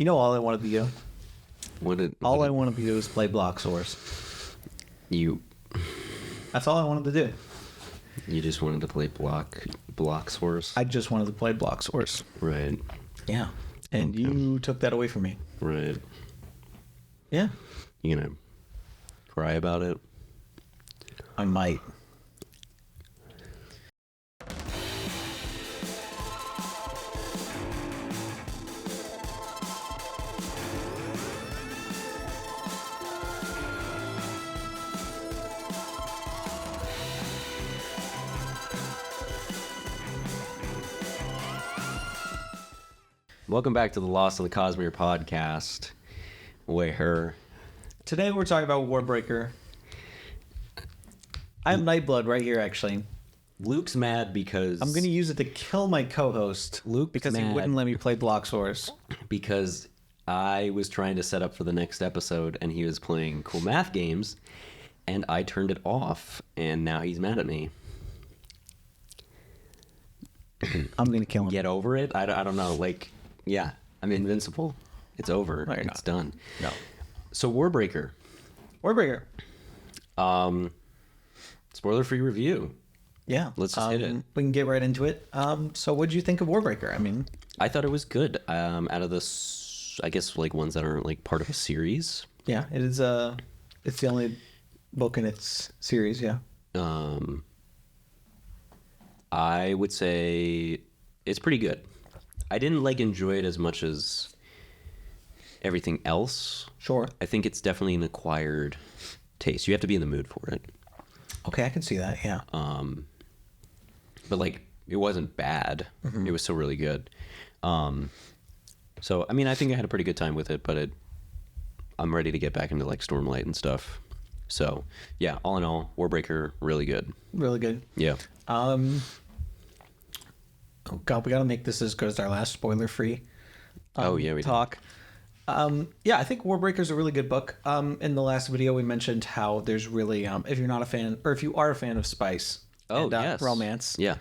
You know, all I wanted to do. All I wanted to do is play Block Source. That's all I wanted to do. You just wanted to play block Source? I just wanted to play Block Source. Right. Yeah. And you took that away from me. Right. Yeah. You gonna cry about it? I might. Welcome back to the Lost of the Cosmere podcast, where Today we're talking about Warbreaker. I have Nightblood right here, actually. Luke's mad because I'm going to use it to kill my co-host, Luke, because he mad wouldn't let me play Block Source. because I was trying to set up for the next episode, and he was playing cool math games, and I turned it off, and now he's mad at me. I'm going to kill him. Get over it. I don't know. Like, yeah, I'm invincible. It's over. No, you're It's not. done. No. So Warbreaker. Warbreaker. Spoiler-free review. Yeah. Let's just hit it. We can get right into it. So what did you think of Warbreaker? I mean, I thought it was good. Out of this, I guess, like ones that aren't like part of a series. yeah, it is. It's the only book in its series. Yeah. I would say it's pretty good. I didn't like enjoy it as much as everything else. Sure. I think it's definitely an acquired taste. You have to be in the mood for it. Okay, I can see that. Yeah. But like, it wasn't bad. Mm-hmm. It was still really good. So I mean, I think I had a pretty good time with it. But I'm ready to get back into like Stormlight and stuff. So yeah, all in all, Warbreaker, really good. Really good. Yeah. Oh God, we got to make this as good as our last spoiler-free. We talk. Yeah, I think Warbreaker's a really good book. In the last video, we mentioned how there's really, if you're not a fan, or if you are a fan of spice and yes. romance, Yeah.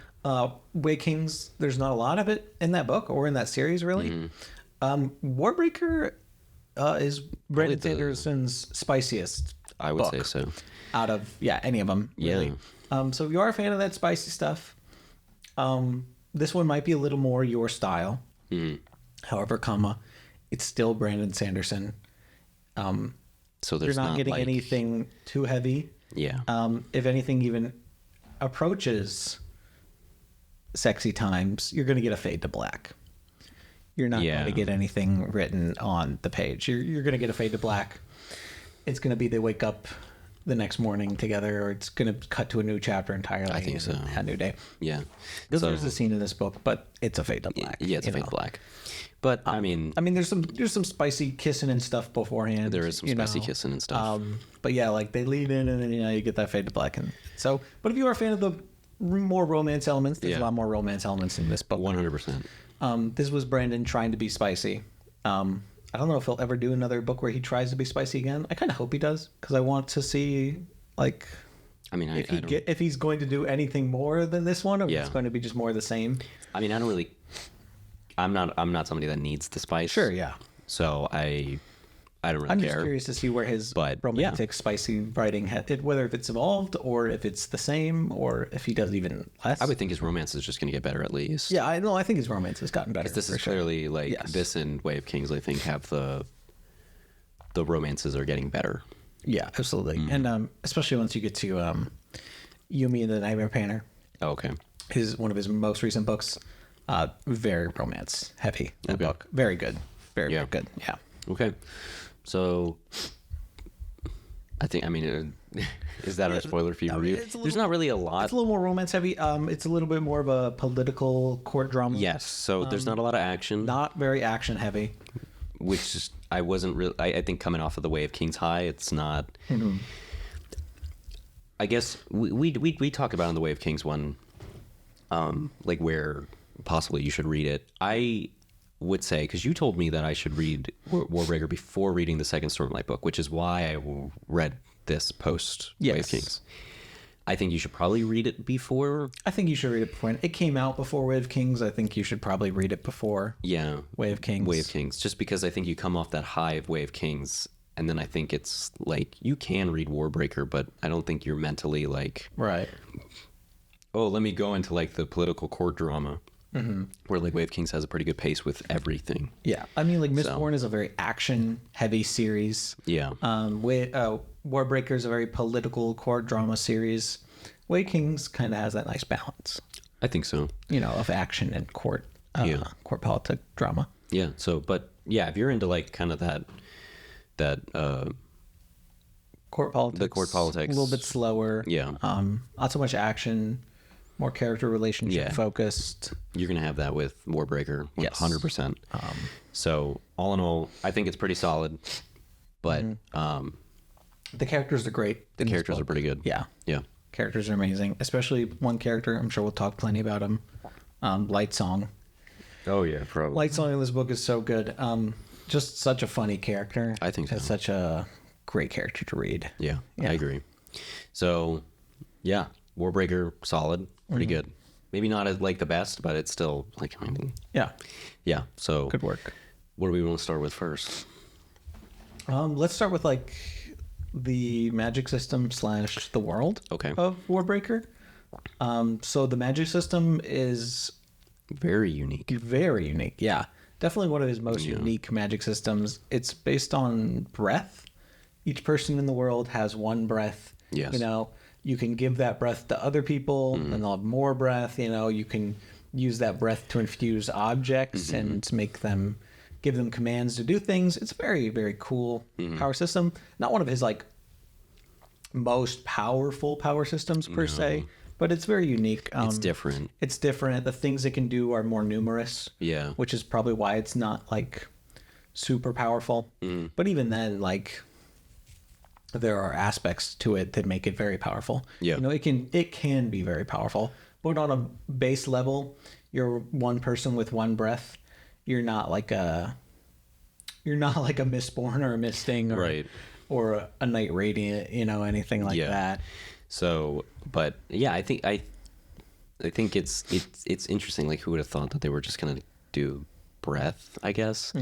Way Kings, there's not a lot of it in that book or in that series, really. Warbreaker is Brandon Sanderson's spiciest I would book say so. out of any of them. Really. Yeah. So if you are a fan of that spicy stuff, this one might be a little more your style. However, it's still Brandon Sanderson. So You're not getting like, anything too heavy. Yeah. If anything even approaches sexy times, you're going to get a fade to black. You're not going to get anything written on the page. You're going to get a fade to black. It's going to be they wake up the next morning together, or it's going to cut to a new chapter entirely. I think so. A new day. Yeah. Because there's a scene in this book, but it's a fade to black. Yeah, it's a fade to black. But I mean, there's some spicy kissing and stuff beforehand. there is some spicy kissing and stuff. But yeah, like they lead in, and then you get that fade to black. And so, but if you are a fan of the more romance elements, there's a lot more romance elements in this book. 100%. This was Brandon trying to be spicy. I don't know if he'll ever do another book where he tries to be spicy again. I kind of hope he does, because I want to see, like, I mean, if he's going to do anything more than this one, or if it's going to be just more of the same. I mean, I'm not somebody that needs the spice. Sure, yeah. So I don't really I'm care. just curious to see where his romantic, spicy writing, whether if it's evolved or if it's the same, or if he does even less. I would think his romance is just going to get better at least. Yeah, I know. I think his romance has gotten better. This is clearly like this and Way of Kings. I think have the romances are getting better. Yeah, absolutely. And especially once you get to Yumi and the Nightmare Painter. Oh, okay. One of his most recent books. Very romance heavy. That book. Very good. Very good. Yeah. Okay. So, is that our spoiler-free review? There's not really a lot. It's a little more romance heavy. It's a little bit more of a political court drama. Yes. So there's not a lot of action. Not very action heavy. Which is, I wasn't really. I think coming off of the Way of Kings high, it's not. I guess we talked about in the Way of Kings one, like where possibly you should read it. I would say, because you told me that I should read Warbreaker before reading the second Stormlight book, which is why I read this post Way of Kings. I think you should probably read it before. I think you should read it before. It came out before Way of Kings. I think you should probably read it before. Yeah. Way of Kings. Way of Kings. Just because I think you come off that high of Way of Kings, and then I think it's like you can read Warbreaker, but I don't think you're mentally like, right. Oh, let me go into like the political court drama. Mm-hmm. Where like Way of Kings has a pretty good pace with everything. Yeah, I mean, like Mistborn is a very action-heavy series. Yeah. Warbreaker is a very political court drama series. Way of Kings kind of has that nice balance. I think so. You know, of action and court politic drama. Yeah. So, but yeah, if you're into like kind of that court politics, the court politics, a little bit slower. Yeah. Not so much action. More character relationship focused. You're going to have that with Warbreaker, 100%. Yes. So, all in all, I think it's pretty solid. But the characters are great. The characters are pretty good. Yeah. Yeah. Characters are amazing. Especially one character. I'm sure we'll talk plenty about him. Lightsong. Oh, yeah, probably. Lightsong in this book is so good. Just such a funny character. I think so. It's such a great character to read. Yeah, I agree. So, yeah, Warbreaker, solid. Pretty good. Maybe not as like the best, but it's still like, I mean, yeah. So Good work. What do we want to start with first? Let's start with like the magic system / the world of Warbreaker. So the magic system is very unique. Very unique. Yeah, definitely one of his most unique magic systems. It's based on breath. Each person in the world has one breath. Yes. You know. You can give that breath to other people and they'll have more breath. You know, you can use that breath to infuse objects and give them commands to do things. It's a very, very cool power system. Not one of his like most powerful power systems per se, but it's very unique. It's different. It's different. The things it can do are more numerous. Yeah. Which is probably why it's not like super powerful. But even then, like, there are aspects to it that make it very powerful. Yeah. You know, it can be very powerful, but on a base level, you're one person with one breath. You're not like a Mistborn or a Misting or a Night Radiant, you know, anything like that. So, but yeah, I think it's interesting. Like, who would have thought that they were just gonna do breath, I guess.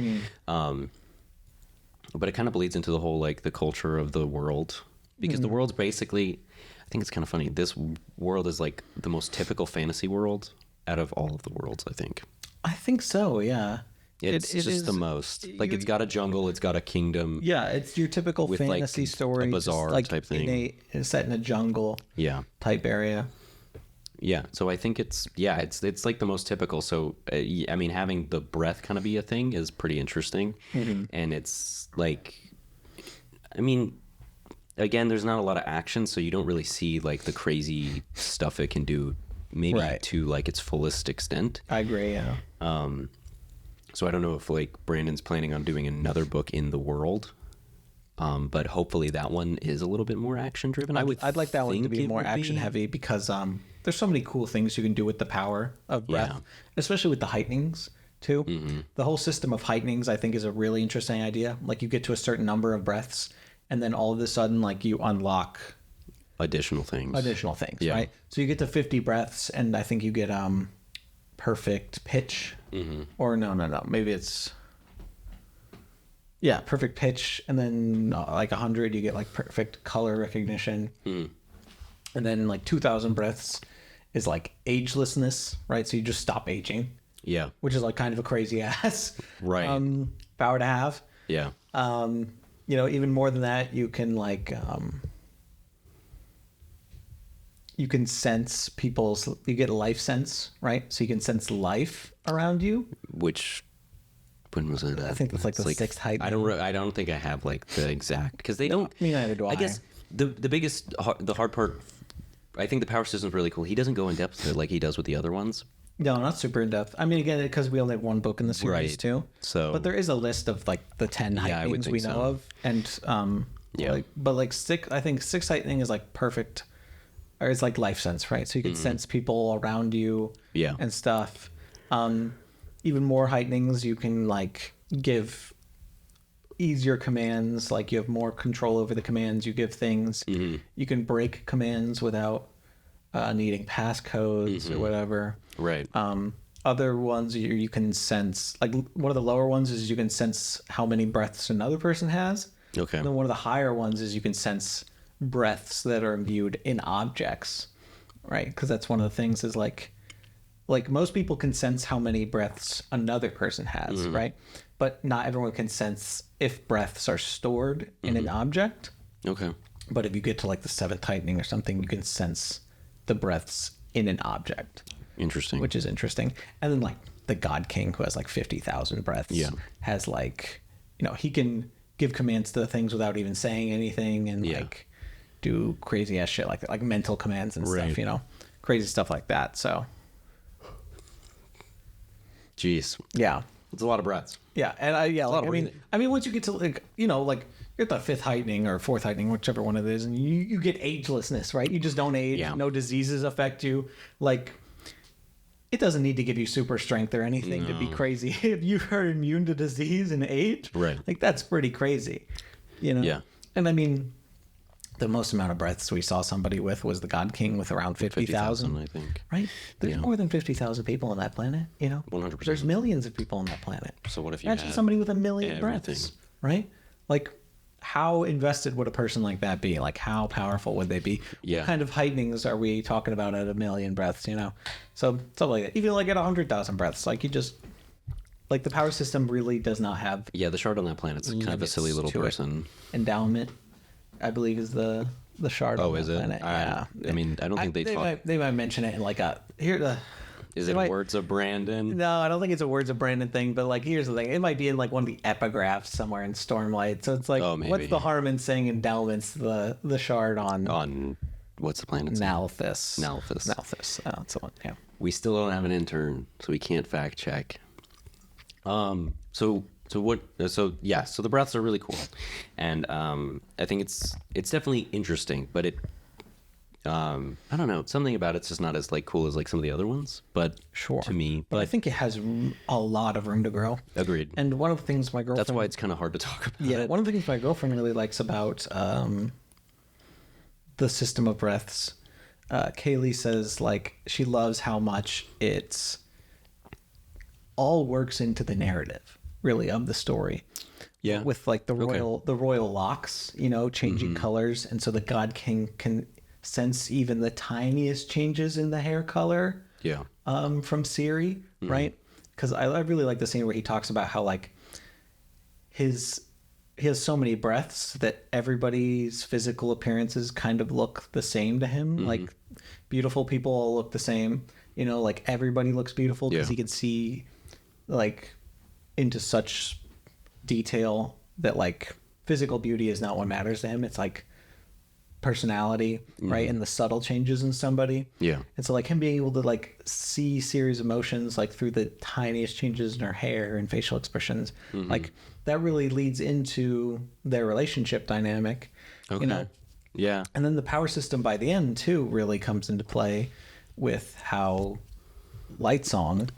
But it kind of bleeds into the whole, like, the culture of the world. Because the world's basically, I think it's kind of funny. This world is, like, the most typical fantasy world out of all of the worlds, I think. I think so, yeah. It's just the most. Like, it's got a jungle, it's got a kingdom. Yeah, it's your typical with, fantasy like, story. a bazaar like type thing. It's set in a jungle type area. Yeah, so I think it's like the most typical. So, I mean, having the breath kind of be a thing is pretty interesting. And it's like, I mean, again, there's not a lot of action, so you don't really see like the crazy stuff it can do, maybe to like its fullest extent. I agree, yeah. So I don't know if like Brandon's planning on doing another book in the world. But hopefully that one is a little bit more action driven. I'd like that one to be more action heavy because there's so many cool things you can do with the power of breath, especially with the heightenings too. The whole system of heightenings I think is a really interesting idea. Like you get to a certain number of breaths and then all of a sudden like you unlock additional things, right? So you get to 50 breaths and I think you get perfect pitch or no, maybe it's perfect pitch, and then like 100 you get like perfect color recognition, and then like 2,000 breaths is like agelessness, right? So you just stop aging, which is like kind of a crazy ass power to have. You know, even more than that, you can like you can sense you get a life sense, right? So you can sense life around you, which when was it? I think it's like the sixth height. I don't think I have like the exact, because they don't. Me neither do I. I guess the hard part. I think the power system is really cool. He doesn't go in depth with it like he does with the other ones. No, not super in depth. I mean, again, because we only have one book in the series too. So, but there is a list of like the 10 heightenings we know of, and but six. I think 6 heightening is like perfect, or it's like life sense, right? So you can sense people around you, and stuff. Even more heightenings, you can like give easier commands, like you have more control over the commands you give things. You can break commands without needing passcodes or whatever. Right. Other ones you can sense, like one of the lower ones is you can sense how many breaths another person has. Okay. And then one of the higher ones is you can sense breaths that are imbued in objects, right? Because that's one of the things is like most people can sense how many breaths another person has, right? But not everyone can sense if breaths are stored in an object. Okay. But if you get to like the seventh heightening or something, you can sense the breaths in an object. Interesting. Which is interesting. And then like the God King, who has like 50,000 breaths, has like, he can give commands to things without even saying anything and like do crazy ass shit like that, like mental commands and stuff, crazy stuff like that. So. Jeez. Yeah. It's a lot of breaths. Yeah. And I mean, once you get to like, like you're at the fifth heightening or fourth heightening, whichever one it is, and you get agelessness, right? You just don't age. Yeah. No diseases affect you. Like, it doesn't need to give you super strength or anything to be crazy. If you are immune to disease and age, right? Like that's pretty crazy, Yeah. And I mean, the most amount of breaths we saw somebody with was the God King with around 50,000. I think. Right? There's more than 50,000 people on that planet. 100%. There's millions of people on that planet. So what if you imagine somebody with 1 million breaths, right? Like, how invested would a person like that be? Like, how powerful would they be? Yeah. What kind of heightenings are we talking about at 1 million breaths, So something like that. Even like at 100,000 breaths, like you just, like the power system really does not have. Yeah, the shard on that planet's kind of a silly little person. Endowment, I believe, is the shard on that planet. Yeah. I mean, I don't think they might mention it in like Is it Words of Brandon? No, I don't think it's a Words of Brandon thing, but like here's the thing. It might be in like one of the epigraphs somewhere in Stormlight. So it's like, what's the harm in saying endowments the shard on what's the planet's Nalthis. Nalthis. Oh, that's the one, yeah. We still don't have an intern, so we can't fact check. So the breaths are really cool. And I think it's definitely interesting, but it I don't know, something about it's just not as like cool as like some of the other ones, but to me, but I think it has a lot of room to grow. Agreed. And one of the things my girlfriend, that's why it's kind of hard to talk about. Yeah, one of the things my girlfriend really likes about the system of breaths, Kaylee says like she loves how much it's all works into the narrative really of the story. Yeah. With like the royal locks, changing colors, and so the God King can sense even the tiniest changes in the hair color. Yeah. From Ciri, right? Because I really like the scene where he talks about how like he has so many breaths that everybody's physical appearances kind of look the same to him. Like beautiful people all look the same. Like everybody looks beautiful because he can see like into such detail that like physical beauty is not what matters to him. It's like personality, right? And the subtle changes in somebody. Yeah. And so like him being able to like see Ciri's emotions like through the tiniest changes in her hair and facial expressions, like that really leads into their relationship dynamic. Okay. Yeah. And then the power system by the end too really comes into play with how Lightsong,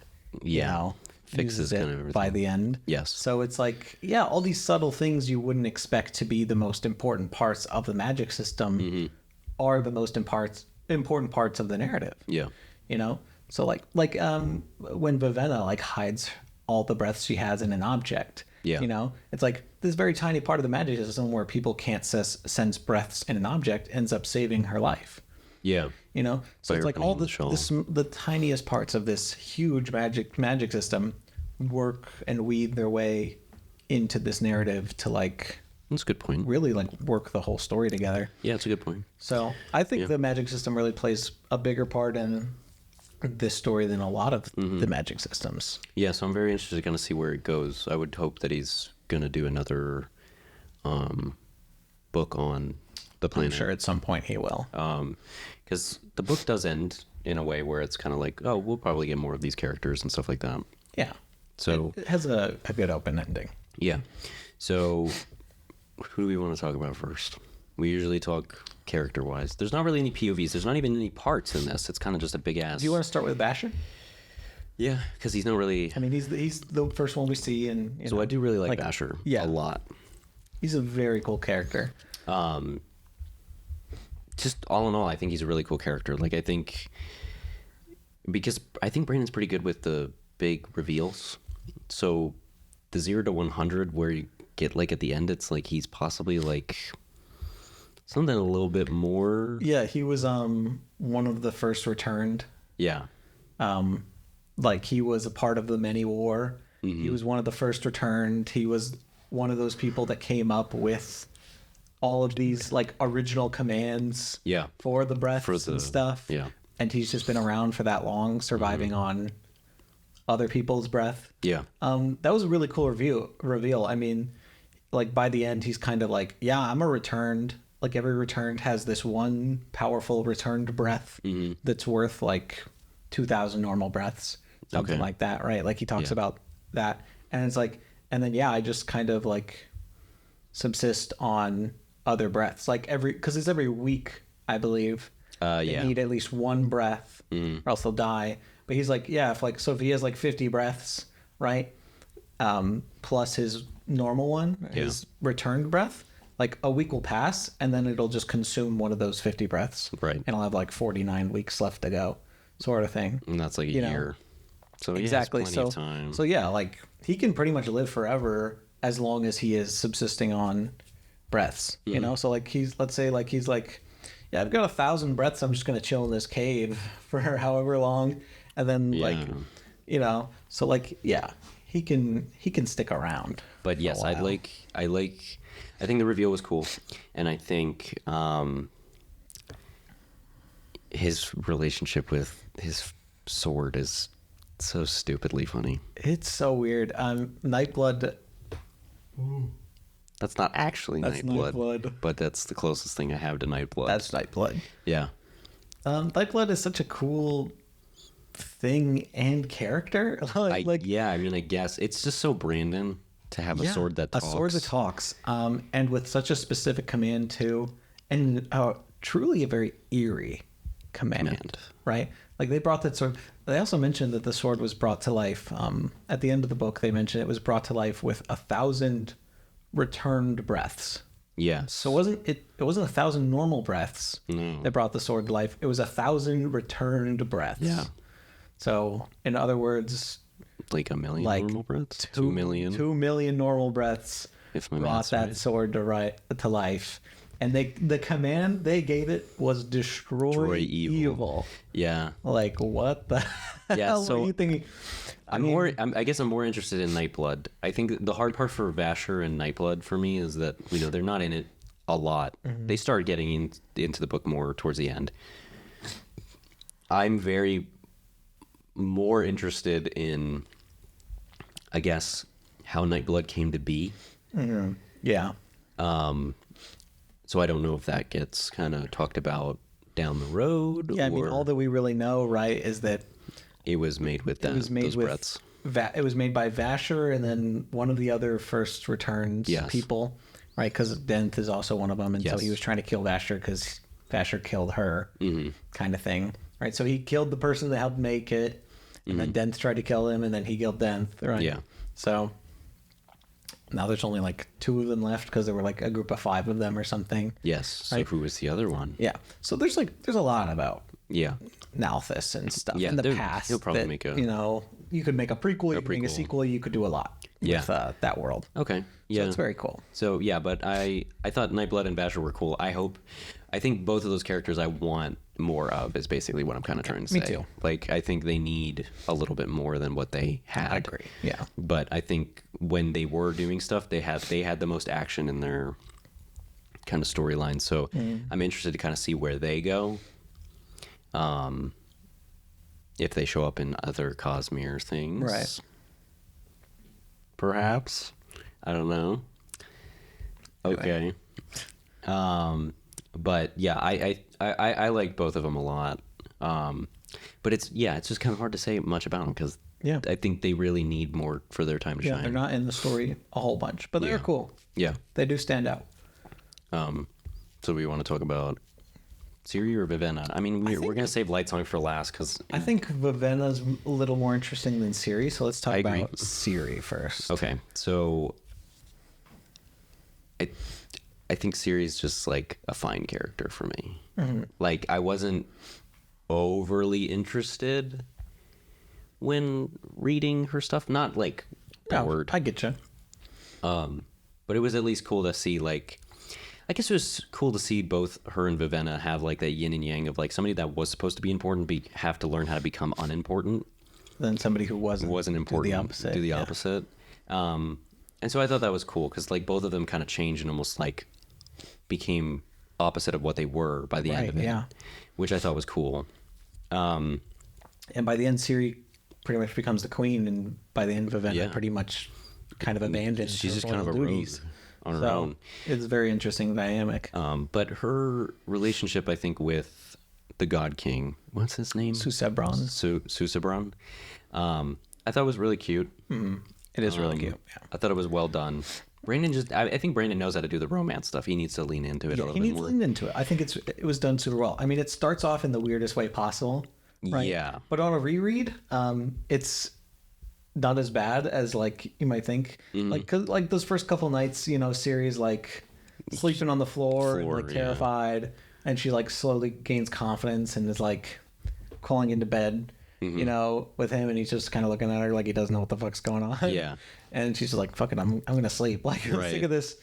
fixes kind of everything by the end. Yes. So it's like, all these subtle things you wouldn't expect to be the most important parts of the magic system are the most important parts of the narrative. Yeah. So like when Vivenna like hides all the breaths she has in an object. Yeah. It's like this very tiny part of the magic system where people can't sense breaths in an object ends up saving her life. Yeah. So it's like all the tiniest parts of this huge magic system work and weave their way into this narrative to like. That's a good point. Really like work the whole story together. Yeah, it's a good point. So I think the magic system really plays a bigger part in this story than a lot of the magic systems. Yeah, so I'm very interested to kind of see where it goes. I would hope that he's going to do another book on the planet. I'm sure at some point he will. Because the book does end in a way where it's kind of like, we'll probably get more of these characters and stuff like that. Yeah. So it has a good open ending. Yeah. So who do we want to talk about first? We usually talk character-wise. There's not really any POVs. There's not even any parts in this. It's kind of just a big ass. Do you want to start with Basher? Yeah, because he's not really. I mean, he's the first one we see, and I do really like Basher a lot. He's a very cool character. just all in all, I think he's a really cool character. Like, because I think Brandon's pretty good with the big reveals. So the 0 to 100 where you get like at the end, it's like he's possibly like something a little bit more. Yeah, he was one of the first returned. Yeah. Like he was a part of the many war. Mm-hmm. He was one of the first returned. He was one of those people that came up with all of these like original commands for the breaths and stuff. Yeah. And he's just been around for that long, surviving on other people's breath. Yeah. That was a really cool reveal. I mean, like by the end, he's kind of like, yeah, I'm a returned. Like every returned has this one powerful returned breath that's worth like 2,000 normal breaths, something like that, right? Like he talks about that, and it's like, and then I just kind of like subsist on other breaths, like because it's every week, I believe. They need at least one breath, or else they'll die. But he's like, if he has like 50 breaths, right? Plus his normal one, his returned breath, like a week will pass, and then it'll just consume one of those 50 breaths, right? And I'll have like 49 weeks left to go, sort of thing. And that's like a year. So exactly. Plenty of time. So yeah, like he can pretty much live forever as long as he is subsisting on breaths. You know, so like let's say he's like, yeah, I've got 1,000 breaths. I'm just gonna chill in this cave for however long, and then so like he can stick around. But yes, I think the reveal was cool, and I think his relationship with his sword is so stupidly funny. It's so weird. Nightblood. That's not actually Nightblood, but that's the closest thing I have to Nightblood. That's Nightblood. Yeah. Nightblood is such a cool thing and character. I guess it's just so Brandon to have a sword that talks. A sword that talks, and with such a specific command too, and truly a very eerie command, right? Like they brought that sword. They also mentioned that the sword was brought to life. At the end of the book, they mentioned it was brought to life with 1,000 returned breaths. Yeah. So it wasn't 1,000 normal breaths that brought the sword to life. It was 1,000 returned breaths. Yeah. So in other words, like 1 million normal breaths. 2 million. 2 million normal breaths brought that sword to life. And the command they gave it was destroy evil. Yeah. Like what the hell so are you thinking? I guess I'm more interested in Nightblood. I think the hard part for Vasher and Nightblood for me is that they're not in it a lot. They start getting into the book more towards the end. I'm very more interested in, I guess, how Nightblood came to be. Yeah. So I don't know if that gets kind of talked about down the road. Yeah, I mean, all that we really know, right, is that it was made with those breaths. It was made by Vasher and then one of the other first returns people, right? Because Denth is also one of them, and so he was trying to kill Vasher because Vasher killed her, kind of thing, right? So he killed the person that helped make it, and then Denth tried to kill him, and then he killed Denth, right? Yeah. So now there's only like 2 of them left because there were like a group of 5 of them or something. Yes. So right? who was the other one? Yeah. So there's a lot about Nalthus and stuff in the past. He'll probably make a you could make a prequel, you could make a sequel, you could do a lot with that world. Okay. Yeah. So it's very cool. So yeah, but I thought Nightblood and Vasher were cool. I think both of those characters I want more of is basically what I'm kind of trying to say. Me too. Like I think they need a little bit more than what they had. I agree. Yeah. But I think when they were doing stuff, they had the most action in their kind of storyline. So I'm interested to kind of see where they go. If they show up in other Cosmere things. Right. Perhaps. I don't know. Okay. But yeah, I like both of them a lot. But it's just kind of hard to say much about them because I think they really need more for their time to shine. They're not in the story a whole bunch, but they're cool. Yeah. They do stand out. So we want to talk about Ciri or Vivenna? I mean, we're going to save Lightsong for last because I think Vivenna's a little more interesting than Ciri, so let's talk about Ciri first. Okay, so I think Ciri's just like a fine character for me. Like I wasn't overly interested when reading her stuff, not like bored. I get you. But it was at least cool to see, like, I guess it was cool to see both her and Vivenna have like that yin and yang of like somebody that was supposed to be important have to learn how to become unimportant. Then somebody who wasn't important do the opposite. And so I thought that was cool because like both of them kind of changed and almost like became opposite of what they were by the end of it, which I thought was cool. And by the end, Ciri pretty much becomes the queen, and by the end, Vivenna pretty much kind of abandoned. She's just kind of a duties rogue on her own. It's a very interesting dynamic. But her relationship, I think, with the God King, what's his name? Susebron. Susebron. I thought was really cute. It is really cute. Yeah. I thought it was well done. Brandon I think Brandon knows how to do the romance stuff. He needs to lean into it a little bit more. He needs to lean into it. I think it was done super well. I mean, it starts off in the weirdest way possible. Right? Yeah. But on a reread, it's not as bad as like you might think. Like, 'cause, like those first couple nights, you know, Ciri's like sleeping on the floor and like terrified, and she like slowly gains confidence and is like crawling into bed, you know, with him, and he's just kind of looking at her like he doesn't know what the fuck's going on. Yeah. And she's just like, "Fuck it, I'm gonna sleep." Like, I'm sick of this.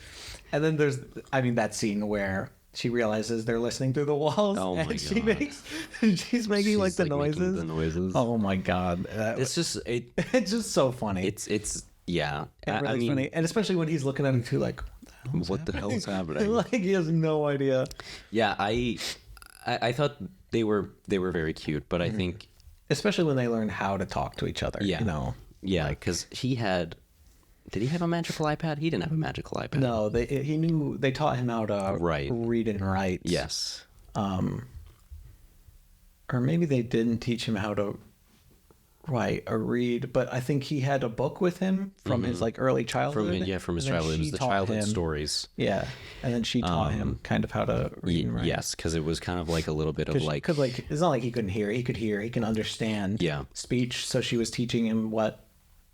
And then there's, I mean, that scene where she realizes they're listening through the walls, and she's making like the noises. Oh my god, it's just it's just so funny. It's yeah. I mean, funny, and especially when he's looking at her too, like, what the hell's happening? Like he has no idea. Yeah, I thought they were very cute, but I think especially when they learn how to talk to each other. Yeah, you know. Yeah, because did he have a magical iPad? He didn't have a magical iPad. No, they taught him how to read and write. Yes. Or maybe they didn't teach him how to write or read, but I think he had a book with him from his like early childhood. From his childhood. It was the childhood stories. Yeah. And then she taught him kind of how to read and write. Yes, because it was kind of like a little bit of like... it's not like he couldn't hear. He could hear. He can understand speech. So she was teaching him what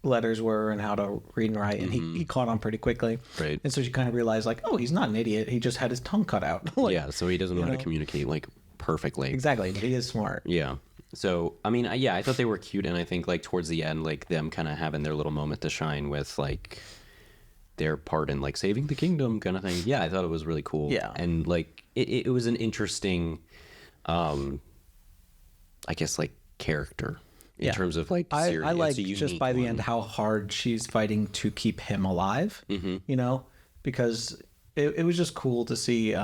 letters were and how to read and write, and he caught on pretty quickly. Right. And so she kind of realized like, oh, he's not an idiot. He just had his tongue cut out. Like, yeah, so he doesn't know how to communicate like perfectly. Exactly. But he is smart. Yeah. So, I mean, I thought they were cute, and I think like towards the end, like them kind of having their little moment to shine with like their part in like saving the kingdom kind of thing. Yeah, I thought it was really cool. Yeah. And like it was an interesting I guess like character in terms of like Ciri. I like just by the end how hard she's fighting to keep him alive, you know, because it was just cool to see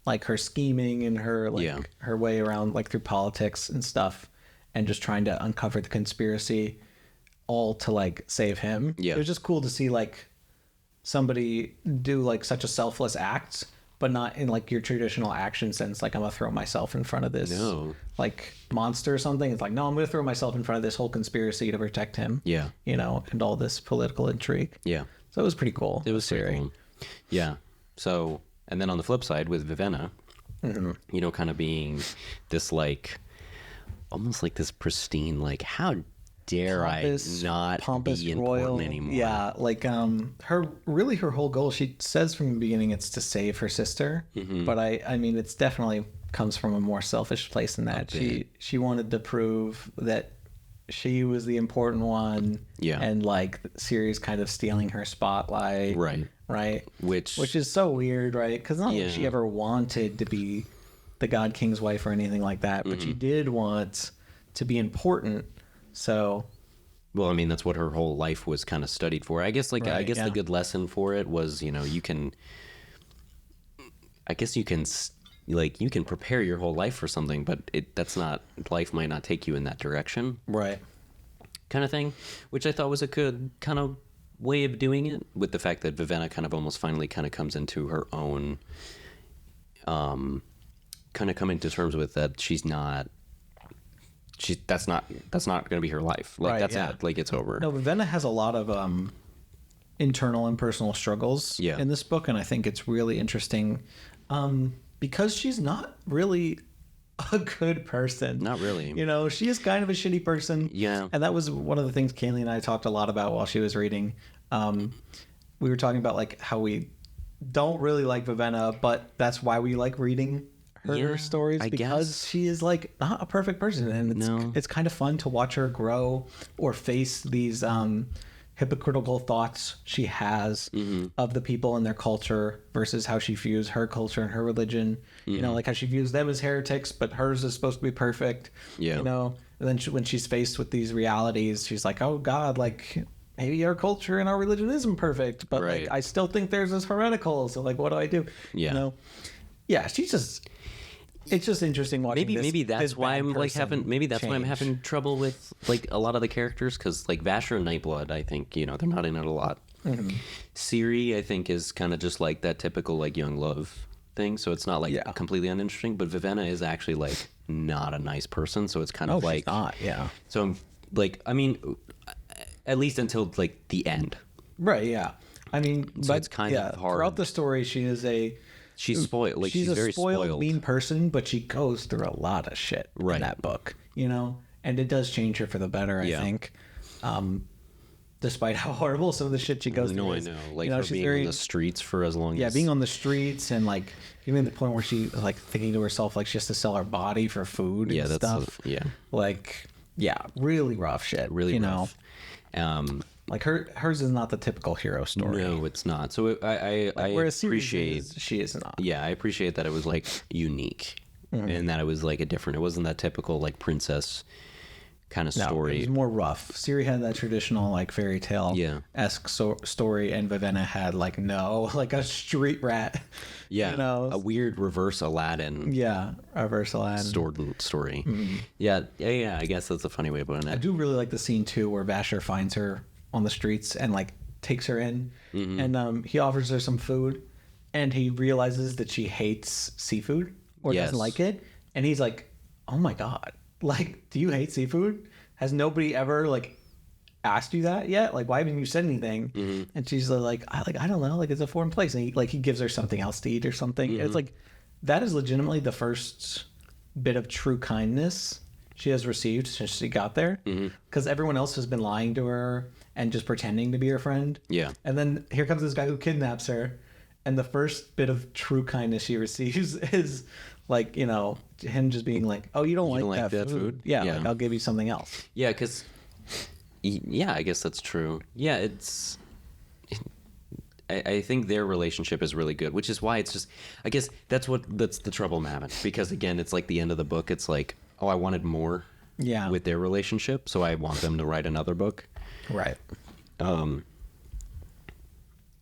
like her scheming and her like her way around like through politics and stuff, and just trying to uncover the conspiracy all to like save him. Yeah. It was just cool to see like somebody do like such a selfless act, but not in like your traditional action sense, like I'm gonna throw myself in front of this like monster or something. It's like, no, I'm gonna throw myself in front of this whole conspiracy to protect him. Yeah. You know, and all this political intrigue. Yeah. So it was pretty cool. It was pretty cool. Yeah. So, and then on the flip side with Vivenna, you know, kind of being this like almost like this pristine, like how dare pompous, I not pompous be important royal anymore? Yeah, like her whole goal, she says from the beginning it's to save her sister, but I mean it's definitely comes from a more selfish place than that. She wanted to prove that she was the important one, and like Ciri's kind of stealing her spotlight, right, which is so weird, right? Because not that she ever wanted to be the God King's wife or anything like that, but she did want to be important. So, well, I mean, that's what her whole life was kind of studied for. I guess, like, I guess the good lesson for it was, you know, you can prepare your whole life for something, but life might not take you in that direction. Right. Kind of thing, which I thought was a good kind of way of doing it, with the fact that Vivenna kind of almost finally kind of comes into her own, kind of coming to terms with that that's not going to be her life. Like that's it. Like it's over. No, Vivenna has a lot of internal and personal struggles in this book, and I think it's really interesting because she's not really a good person. Not really. You know, she is kind of a shitty person. Yeah. And that was one of the things Kaylee and I talked a lot about while she was reading. We were talking about like how we don't really like Vivenna, but that's why we like reading her stories, I because guess. she is like not a perfect person, and it's kind of fun to watch her grow or face these hypocritical thoughts she has of the people and their culture versus how she views her culture and her religion. You know, like how she views them as heretics, but hers is supposed to be perfect. Yeah. You know, and then when she's faced with these realities, she's like, oh God, like maybe our culture and our religion isn't perfect, but like I still think theirs is heretical. So like, what do I do? Yeah. You know? Yeah, she's just. It's just interesting watching. Maybe that's why I'm like having. Maybe that's why I'm change. having trouble with like a lot of the characters, because like Vasher and Nightblood, I think they're not in it a lot. Ciri, I think, is kind of just like that typical like young love thing, so it's not like completely uninteresting. But Vivenna is actually like not a nice person, so it's kind of like she's not. Yeah. So I'm like, I mean, at least until like the end. Right. Yeah. I mean, So but it's kind of hard. throughout the story, she is She's spoiled. Like she's a very spoiled, mean person, but she goes through a lot of shit in that book, you know, and it does change her for the better, I think. Despite how horrible some of the shit she goes through. I know. Like, you know, she's being on the streets for as long as... being on the streets and, like, even to the point where she, like, thinking to herself, like, she has to sell her body for food and stuff. Like, really rough shit. Really rough. Like, hers is not the typical hero story. No, it's not. So I appreciate... she is not. Yeah, I appreciate that it was, like, unique. And that it was, like, a different... It wasn't that typical, like, princess kind of story. It was more rough. Ciri had that traditional like fairy tale-esque story, and Vivenna had like like a street rat. Yeah, you know? A weird reverse Aladdin. Yeah, reverse Aladdin story. Yeah. I guess that's a funny way of putting it. I do really like the scene too where Vasher finds her on the streets and like takes her in, and he offers her some food, and he realizes that she hates seafood or doesn't like it, and he's like, "Oh my God. Like, do you hate seafood? Has nobody ever like asked you that yet? Like, why haven't you said anything?" And she's like, I don't know. Like, it's a foreign place. And he gives her something else to eat or something. It's like, that is legitimately the first bit of true kindness she has received since she got there. Because everyone else has been lying to her and just pretending to be her friend. Yeah. And then here comes this guy who kidnaps her. And the first bit of true kindness she receives is like, you know, him just being like, "Oh, you don't like that food? Yeah, like, I'll give you something else." Yeah, because, I guess that's true. Yeah, I think their relationship is really good, which is why it's just, I guess that's the trouble I'm having. Because again, it's like the end of the book. It's like, oh, I wanted more with their relationship, so I want them to write another book. Right.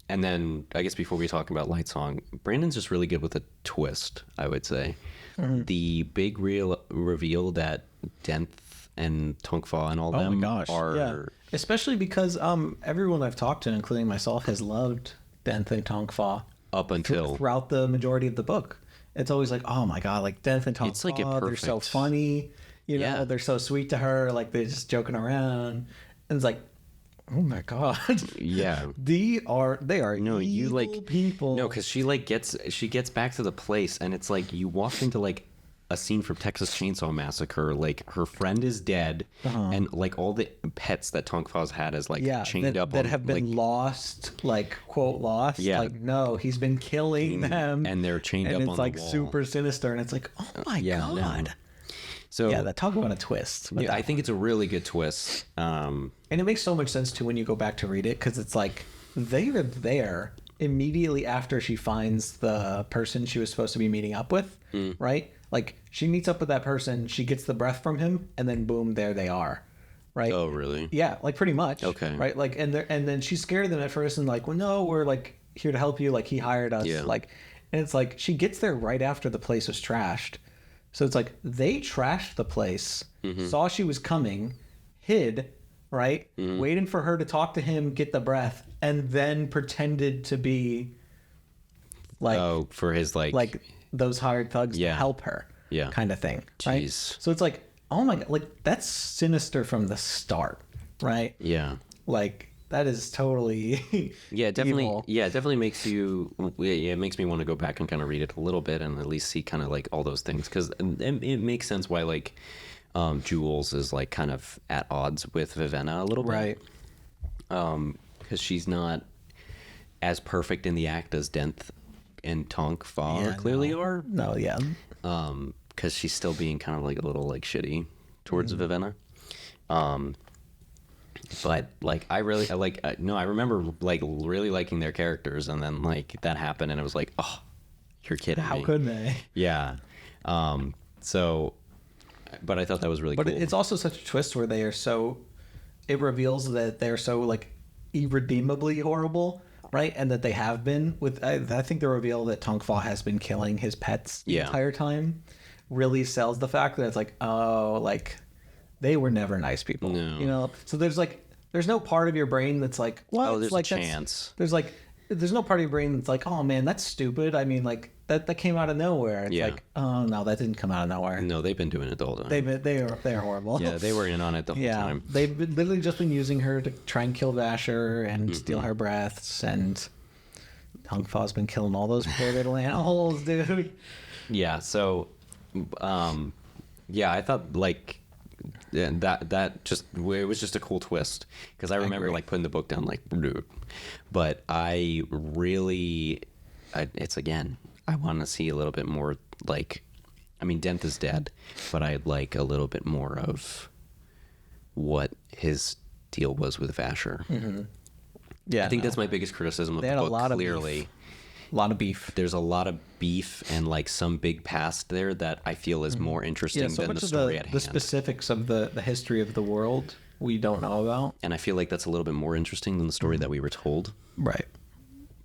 And then, I guess before we talk about Lightsong, Brandon's just really good with a twist, I would say. The big reveal that Denth and Tongfa and all them are... Especially because everyone I've talked to, including myself, has loved Denth and Tongfa. Up until... Throughout the majority of the book. It's always like, oh my God, like Denth and Tongfa, it's like they're so funny. You know, they're so sweet to her. Like, they're just joking around. And it's like, oh my God. Yeah. They are evil people. No, because she gets back to the place, and it's like you walked into like a scene from Texas Chainsaw Massacre. Like, her friend is dead, and like all the pets that Tongfa's had is like chained up that have been lost, like quote lost. Yeah. Like, no, he's been killing them, and they're chained up on the wall. And it's like super sinister, and it's like, oh my God. No. So talk about a twist. Yeah, I think it's a really good twist. And it makes so much sense too when you go back to read it, because it's like they are there immediately after she finds the person she was supposed to be meeting up with, right? Like, she meets up with that person, she gets the breath from him, and then boom, there they are, right? Oh, really? Yeah, like pretty much. Okay. Right? Like, and then she's scared of them at first, and like, well, no, we're like here to help you. Like, he hired us. Yeah. Like, and it's like she gets there right after the place was trashed. So it's like they trashed the place, saw she was coming, hid, right? Waiting for her to talk to him, get the breath, and then pretended to be like, for his like those hired thugs to help her, kind of thing. Right? Jeez. So it's like, oh my God, like that's sinister from the start, right? Yeah. Like, that is totally definitely evil. Yeah, it definitely makes you it makes me want to go back and kind of read it a little bit and at least see kind of like all those things, because it makes sense why like Jules is like kind of at odds with Vivenna a little bit, right? Because she's not as perfect in the act as Denth and Tonk Fa clearly are. No, yeah. Because she's still being kind of like a little like shitty towards Vivenna. But like I remember like really liking their characters, and then like that happened, and it was like, oh, you're kidding me. How could they? Yeah. So, but I thought that was really cool. But it's also such a twist where they are so. It reveals that they're so like irredeemably horrible, right? And that they have been with. I think the reveal that Tonk Fa has been killing his pets the entire time really sells the fact that it's like, oh, like they were never nice people. No. You know. So there's no part of your brain that's like, what? Oh, there's like, a chance. There's no part of your brain that's like, oh man, that's stupid. I mean, like that came out of nowhere. It's like, oh no, that didn't come out of nowhere. No, they've been doing it the whole time. They're horrible. Yeah, they were in on it the whole time. They've literally just been using her to try and kill Vasher and steal her breaths, and Tonk Fa's been killing all those poor little animals, dude. Yeah. So, I thought like. And that just it was just a cool twist, because I remember like putting the book down like, dude. But I really, it's again, I want to see a little bit more like, I mean, Denth is dead, but I'd like a little bit more of what his deal was with Vasher. Mm-hmm. Yeah, I think that's my biggest criticism of the book. Clearly, a lot of beef. There's a lot of beef and like some big past there that I feel is more interesting than the story at hand. The specifics of the history of the world we don't know about. And I feel like that's a little bit more interesting than the story that we were told. Right.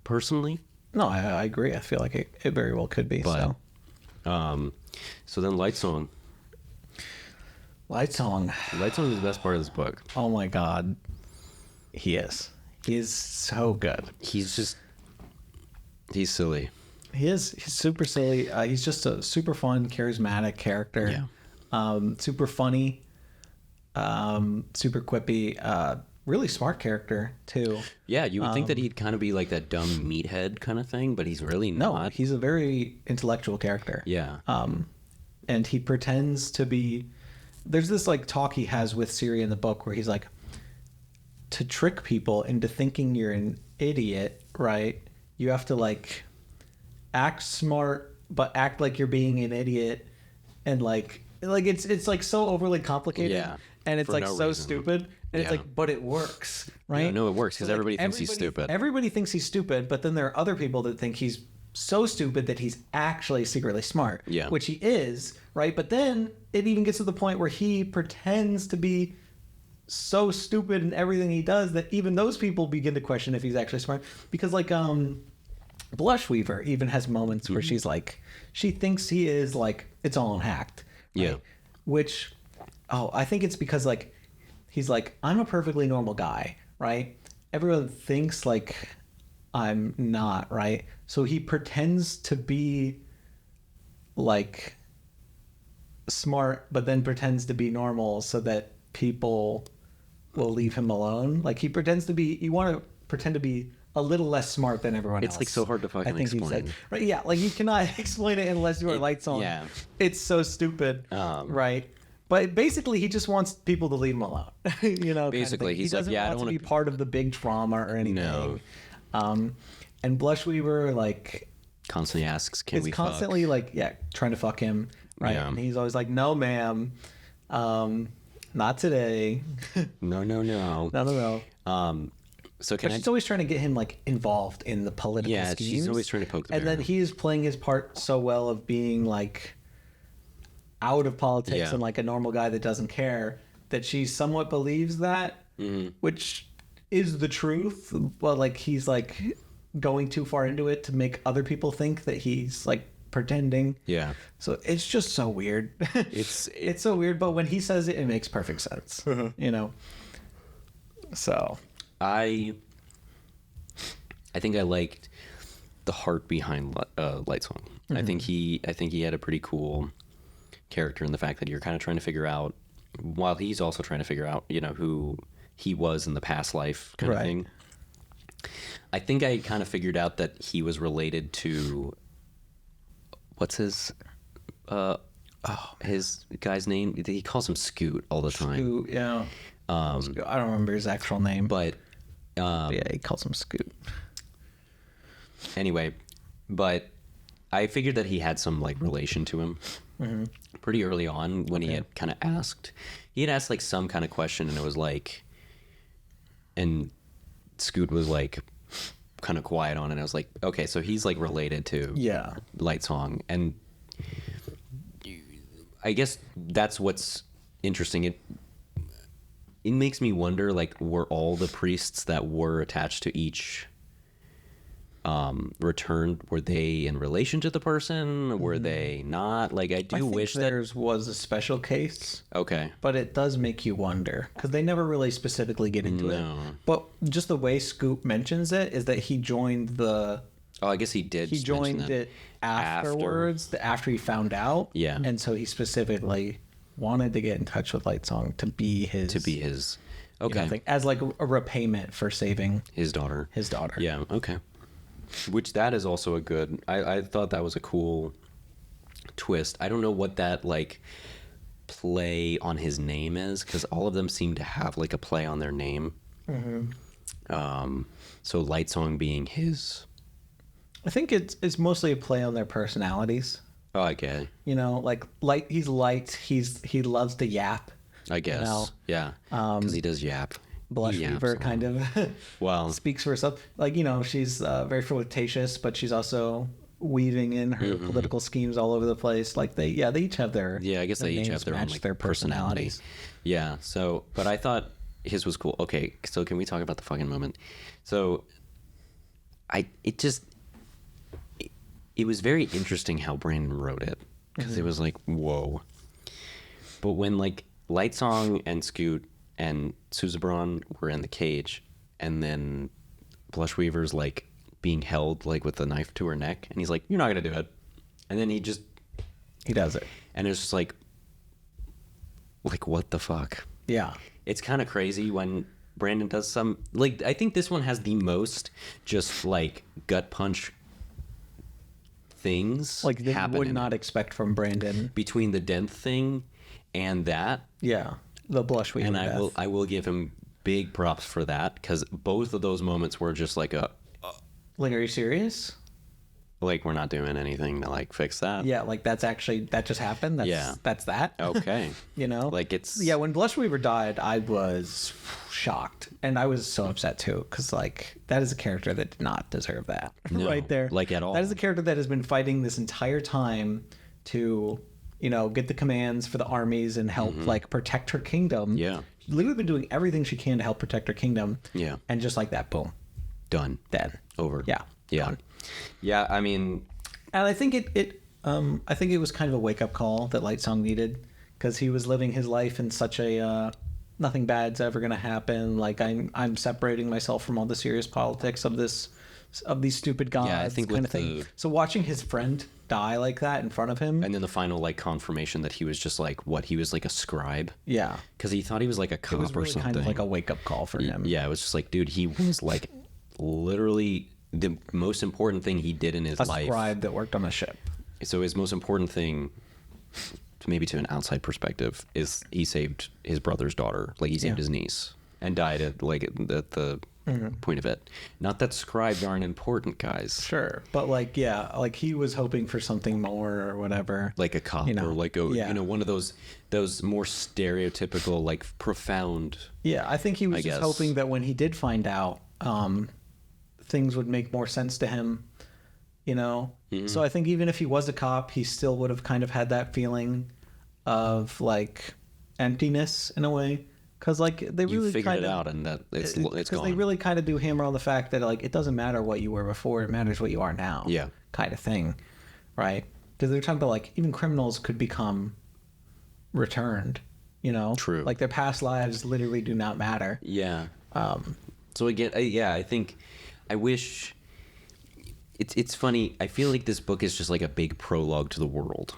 Personally. No, I agree. I feel like it very well could be. But, so then Lightsong. Lightsong is the best part of this book. Oh my God. He is so good. He's silly. He's super silly. He's just a super fun, charismatic character. Yeah. Super funny. Super quippy. Really smart character too. Yeah, you would think that he'd kind of be like that dumb meathead kind of thing, but he's really not. No, he's a very intellectual character. Yeah. And he pretends to be. There's this like talk he has with Ciri in the book where he's like, to trick people into thinking you're an idiot, right? You have to like act smart but act like you're being an idiot, and like it's like so overly complicated. Yeah, and it's like so stupid, and it's like, but it works, right? Yeah, no, it works because so everybody thinks he's stupid. Everybody thinks he's stupid, but then there are other people that think he's so stupid that he's actually secretly smart. Yeah, which he is, right? But then it even gets to the point where he pretends to be so stupid in everything he does that even those people begin to question if he's actually smart, because like Blushweaver even has moments where she's like, she thinks he is like, it's all hacked. Right? Yeah. Which, I think it's because like, he's like, I'm a perfectly normal guy, right? Everyone thinks like I'm not, right? So he pretends to be like smart, but then pretends to be normal so that people will leave him alone. Like he pretends to be, you want to pretend to be a little less smart than everyone else. It's like so hard to fucking explain. Right? Yeah, like you cannot explain it unless you are lights on. Yeah, it's so stupid. Right? But basically, he just wants people to leave him alone. You know, basically, he doesn't want to be part of the big trauma or anything. No. And Blushweaver like constantly asks, "Can we?" It's constantly like, trying to fuck him. Right? Yeah. And he's always like, "No, ma'am, not today." No. So she's always trying to get him like involved in the political schemes. Yeah, she's always trying to poke the bear. And then he is playing his part so well of being like out of politics and like a normal guy that doesn't care, that she somewhat believes that, which is the truth. But like he's like going too far into it to make other people think that he's like pretending. Yeah. So it's just so weird. It's so weird, but when he says it, it makes perfect sense. You know. So I think I liked the heart behind Lightsong. I think he had a pretty cool character in the fact that you're kind of trying to figure out, while he's also trying to figure out, you know, who he was in the past life kind of thing. I think I kind of figured out that he was related to, what's his his guy's name? He calls him Scoot all the time. Scoot, yeah. I don't remember his actual name, but yeah, he calls him Scoot. Anyway, but I figured that he had some like relation to him pretty early on when he had kind of asked. He had asked like some kind of question, and it was like, and Scoot was like kind of quiet on it. I was like, okay, so he's like related to Lightsong, and I guess that's what's interesting. It makes me wonder, like, were all the priests that were attached to each returned, were they in relation to the person? Were they not? Like, I wish theirs was a special case. Okay. But it does make you wonder, because they never really specifically get into it. But just the way Scoop mentions it is that he joined the... Oh, I guess he did. He joined it afterwards, after he found out. Yeah. And so he specifically wanted to get in touch with Lightsong to be his... Okay. Thing, as like a repayment for saving... His daughter. Yeah, okay. Which that is also a good... I thought that was a cool twist. I don't know what that, like, play on his name is, because all of them seem to have, like, a play on their name. So Lightsong being his... I think it's mostly a play on their personalities. Oh, okay. You know, like he's light. He loves to yap. I guess. Yeah. Because he does yap. Blushweaver kind of speaks for herself. Like, you know, she's very flirtatious, but she's also weaving in her political schemes all over the place. Like they each have their I guess they each have their own like their personalities. Yeah. So, but I thought his was cool. Okay, so can we talk about the fucking moment? So, it was very interesting how Brandon wrote it, because it was like, whoa. But when like Lightsong and Scoot and Suzebron were in the cage, and then Blushweaver's like being held like with the knife to her neck, and he's like, "You're not gonna do it," and then he does it, and it's just like what the fuck? Yeah, it's kind of crazy when Brandon does some, like, I think this one has the most just like gut punch things like they would not expect from Brandon, between the Denth thing and that. Yeah, the Blushweaver. And I will give him big props for that, because both of those moments were just like like, are you serious? Like, we're not doing anything to like fix that. Yeah, like that just happened. That's that. Okay. You know, like it's when Blushweaver died, I was shocked, and I was so upset too, because like that is a character that did not deserve that. No, right there, like at all. That is a character that has been fighting this entire time to, you know, get the commands for the armies and help like protect her kingdom. Yeah, she's literally been doing everything she can to help protect her kingdom. Yeah, and just like that, boom, done, dead, over. Yeah, done. Yeah, I mean, and I think I think it was kind of a wake-up call that Lightsong needed, because he was living his life in such a nothing bad's ever going to happen, like I'm separating myself from all the serious politics of these stupid gods, I think kind of thing. So watching his friend die like that in front of him, and then the final like confirmation that he was just like he was like a scribe. Yeah, because he thought he was like a cop, it was really or something. Kind of like a wake-up call for him. Yeah, it was just like, dude, he was like literally the most important thing he did in his life. A scribe that worked on a ship. So his most important thing, maybe to an outside perspective, is he saved his brother's daughter. Like, he saved his niece and died at the point of it. Not that scribes aren't important, guys. Sure, but like he was hoping for something more or whatever, like a cop, you know, or like one of those more stereotypical, like, profound. Yeah, I think he was just hoping that when he did find out, things would make more sense to him, you know. So I think even if he was a cop, he still would have kind of had that feeling of like emptiness in a way, because like they really figured it out, and that it's gone. Because they really kind of do hammer on the fact that like it doesn't matter what you were before, it matters what you are now. Yeah, kind of thing, right? Because they're talking about like even criminals could become returned, you know. True. Like their past lives literally do not matter. Yeah. So again, I think I wish. It's funny. I feel like this book is just like a big prologue to the world.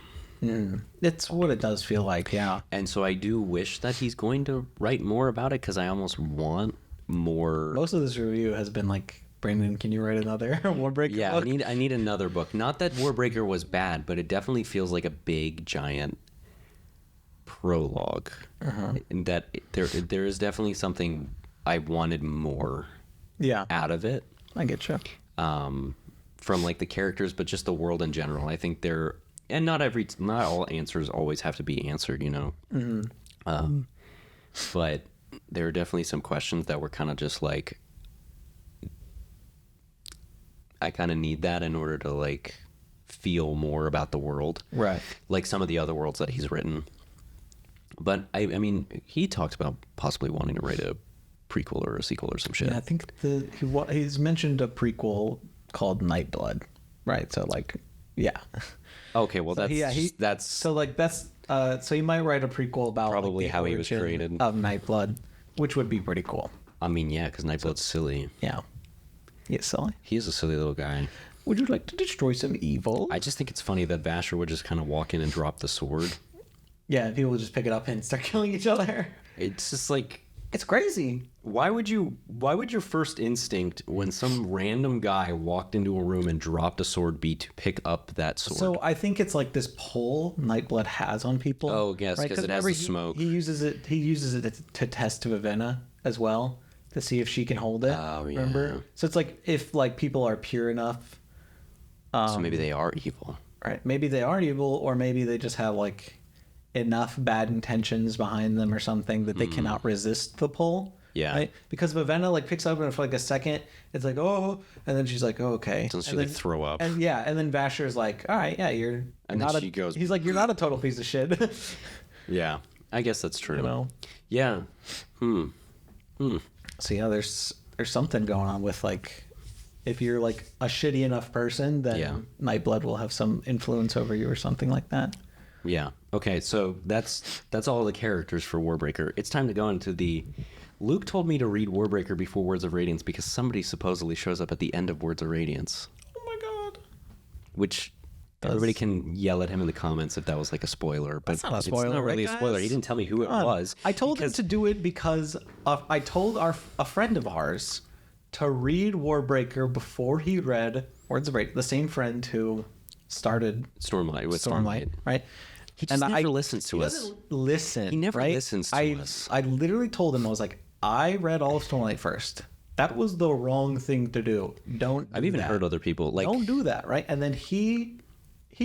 It's what it does feel like, yeah. And so I do wish that he's going to write more about it, because I almost want more. Most of this review has been like, Brandon, can you write another Warbreaker book? I need another book. Not that Warbreaker was bad, but it definitely feels like a big, giant prologue. And that there is definitely something I wanted more out of it. I get you. from like the characters, but just the world in general. I think and not all answers always have to be answered, you know. But there are definitely some questions that were kind of just like, I kind of need that in order to like feel more about the world, right? Like some of the other worlds that he's written. But I mean, he talked about possibly wanting to write a prequel or a sequel or some shit. Yeah, I think he's mentioned a prequel called Nightblood, right? So like, yeah. Okay, well so that's so like that's so he might write a prequel about probably like, how he was created of Nightblood, which would be pretty cool. I mean, yeah, because Nightblood's silly. Yeah, he's silly. He's a silly little guy. Would you like to destroy some evil? I just think it's funny that Vasher would just kind of walk in and drop the sword. Yeah, people would just pick it up and start killing each other. It's just like, it's crazy. Why would your first instinct when some random guy walked into a room and dropped a sword be to pick up that sword? So I think it's like this pull Nightblood has on people. Oh, yes, because it has the smoke. He uses it to test Vivenna as well, to see if she can hold it. Oh, yeah. Remember? So it's like if like people are pure enough. So maybe they are evil. Right. Maybe they are evil, or maybe they just have like enough bad intentions behind them or something that they cannot resist the pull. Yeah. Right? Because Vivenna like picks up and for like a second, it's like, oh, and then she's like, oh, okay. Until she like throw up. And yeah, and then Vasher's like, all right, yeah, you're and not then she goes, he's like, you're not a total piece of shit. Yeah. I guess that's true. You know? Yeah. So yeah, there's something going on with like, if you're like a shitty enough person, then Nightblood will have some influence over you or something like that. Yeah. Okay, so that's all the characters for Warbreaker. It's time to go into the... Luke told me to read Warbreaker before Words of Radiance because somebody supposedly shows up at the end of Words of Radiance. Oh my god. Which everybody can yell at him in the comments if that was like a spoiler. But that's not a spoiler, it's not really right, a spoiler. guys? He didn't tell me who it was. I told him to do it because I told a friend of ours to read Warbreaker before he read Words of Radiance. The same friend who started Stormlight, right? He just never listens to us. Listen. He never listens to us. I literally told him, I was like, I read all of Stormlight first. That was the wrong thing to do. I've even heard other people like, don't do that, right? And then he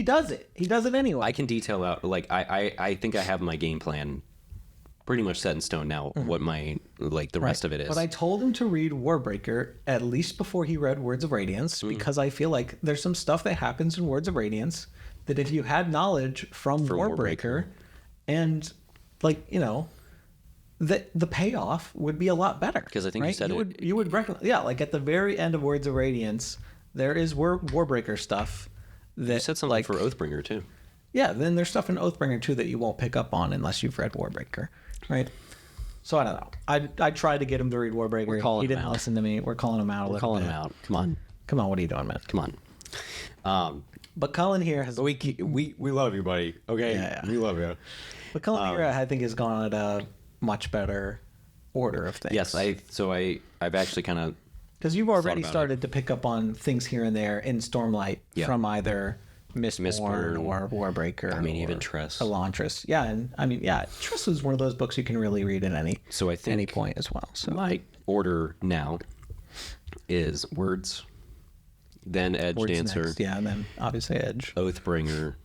does it. He does it anyway. I can detail out like I think I have my game plan pretty much set in stone now. What my the rest of it is. But I told him to read Warbreaker at least before he read Words of Radiance because I feel like there's some stuff that happens in Words of Radiance that if you had knowledge from Warbreaker and like, you know, the payoff would be a lot better. Because I think you said you would recognize, yeah, like at the very end of Words of Radiance, there is Warbreaker stuff that you said something like for Oathbringer too. Yeah, then there's stuff in Oathbringer too that you won't pick up on unless you've read Warbreaker, right? So I don't know. I tried to get him to read Warbreaker. He didn't listen to me. We're calling him out. We're calling him out. Come on. What are you doing, man? Come on. But Cullen here has. But we love you, buddy. Okay, yeah. We love you. But Cullen here, I think, has gone at a much better order of things. Yes, I've actually kind of because you've already started to pick up on things here and there in Stormlight from either Mistborn or Warbreaker. I mean, even Tress. Elantris. Yeah, and I mean, yeah, Tress is one of those books you can really read at any point as well. So my order now is Words, then Edge Dancer. Next. Yeah, and then obviously Edge. Oathbringer.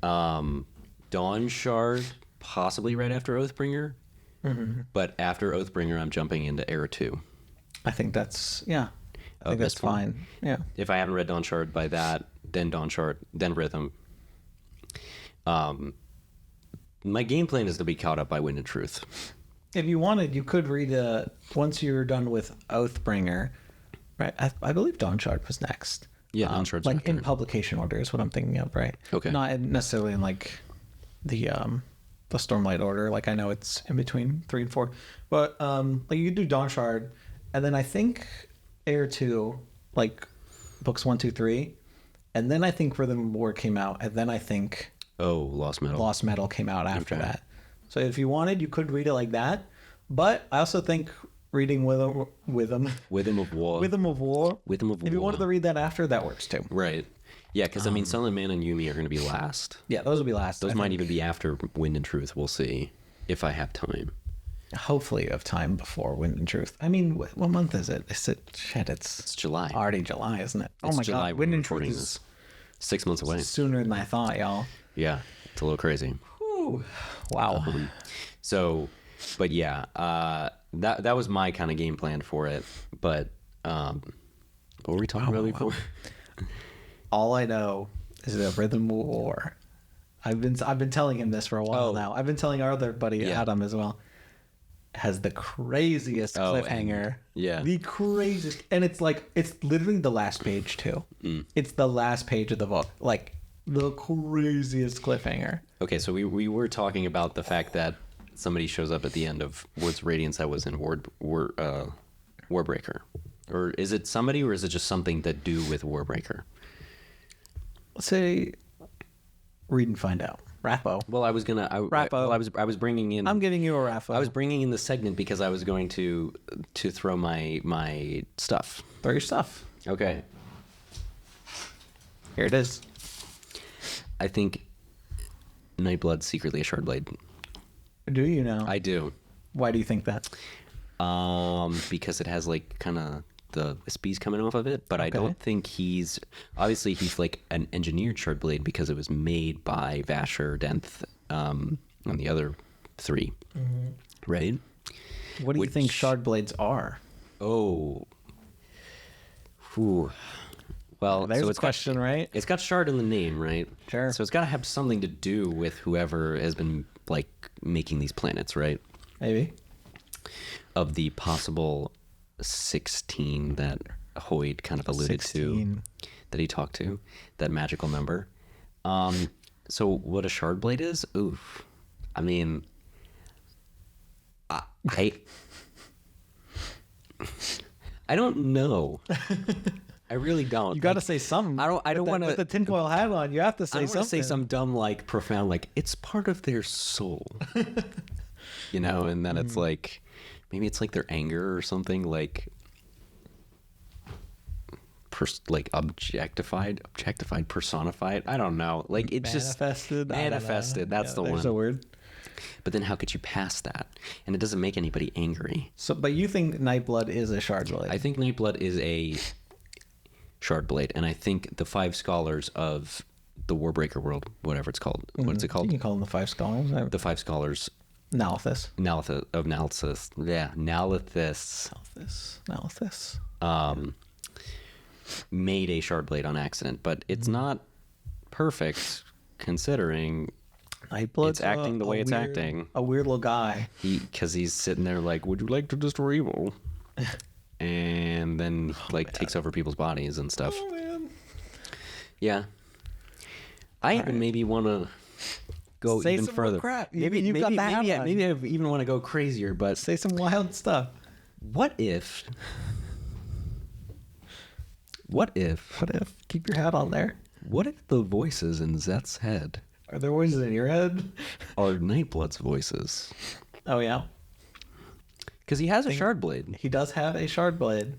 Dawn Shard, possibly right after Oathbringer. Mm-hmm. But after Oathbringer, I'm jumping into Era 2. I think that's, I think that's fine. Yeah. If I haven't read Dawn Shard by that, then Dawn Shard, then Rhythm. My game plan is to be caught up by Wind and Truth. If you wanted, you could read once you're done with Oathbringer, right? I believe Dawn Shard was next. Yeah, Dawn Shard's like in publication order is what I'm thinking of, right? Okay. Not necessarily in like the Stormlight order. Like I know it's in between 3 and 4, but like you could do Dawn Shard, and then I think Air 2, like books 1, 2, 3, and then I think Rhythm of War came out, and then I think Lost Metal came out after that. So if you wanted, you could read it like that. But I also think reading Rhythm of War. If you wanted to read that after, that works too. Right. Yeah, because I mean, Sun and Man and Yumi are going to be last. Yeah, those will be last. Those might even be after Wind and Truth. We'll see if I have time. Hopefully you have time before Wind and Truth. I mean, what month is it? It's July. already July, isn't it? It's oh my July God. when Wind we're and Truth recording is this. 6 months away. sooner than I thought, y'all. Yeah, it's a little crazy. Whew. Wow. But yeah, that was my kind of game plan for it. But what were we talking about before? All I know is the Rhythm War. I've been telling him this for a while now. I've been telling our other buddy Adam as well. Has the craziest cliffhanger. Yeah. The craziest, and it's literally the last page too. It's the last page of the book. Like the craziest cliffhanger. Okay, so we were talking about the fact that somebody shows up at the end of Woods Radiance that was in Warbreaker. Or is it somebody, or is it just something to do with Warbreaker? Let's say read and find out. Rappo. Well, I was bringing in. I'm giving you a Rappo. I was bringing in the segment because I was going to throw my stuff. Throw your stuff. Okay. Here it is. I think Nightblood's secretly a Shardblade. Do you know? I do. Why do you think that? Because it has like kind of the wispies coming off of it, but I don't think he's like an engineered Shardblade because it was made by Vasher, Denth, and the other three, right? What do you think Shardblades are? Oh, whew. Well, There's so a question, right? It's got Shard in the name, right? Sure. So it's got to have something to do with whoever has been like making these planets, right? Maybe. Of the possible 16 that Hoyd kind of alluded 16. To, that he talked to, that magical number. So what a Shardblade is? Oof. I mean, I don't know. I really don't. You got to say something. I don't want to. With the tinfoil hat on, you have to say something. I don't want to say some dumb, like profound, like it's part of their soul, and then it's like, maybe it's like their anger or something, like, objectified, personified. I don't know. Like it's manifested. Manifested. That's the one. There's a word. But then how could you pass that? And it doesn't make anybody angry. So, but you think Nightblood is a Shardblade? I think Nightblood is a Shardblade, and I think the 5 scholars of the Warbreaker world, whatever it's called, what is it called? You can call them the 5 scholars. The 5 scholars. Nalthis. Nalthis. Yeah, Nalthis. Made a Shardblade on accident, but it's not perfect considering Nightblood's it's acting the way it's acting. A weird little guy. Because he's sitting there like, would you like to destroy evil? And then takes over people's bodies and stuff. Oh man. Yeah. I even maybe want to go say even some further. More crap. Maybe I even want to go crazier, but say some wild stuff. What if keep your hat on there? What if the voices in Zet's head are there voices in your head? Are Nightblood's voices? Oh yeah. Because he has a Shardblade. He does have a Shardblade.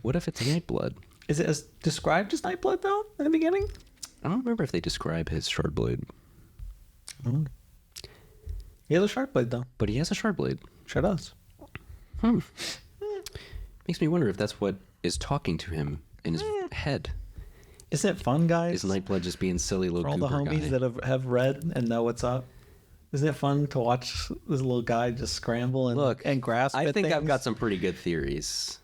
What if it's Nightblood? Is it described as Nightblood though in the beginning? I don't remember if they describe his Shardblade. He has a Shardblade though. But he has a Shardblade. Sure does. Makes me wonder if that's what is talking to him in his head. Isn't it fun, guys? Is Nightblood just being silly little for all the homies guy? that have read and know what's up? Isn't it fun to watch this little guy just scramble and grasp? I think things? I've got some pretty good theories.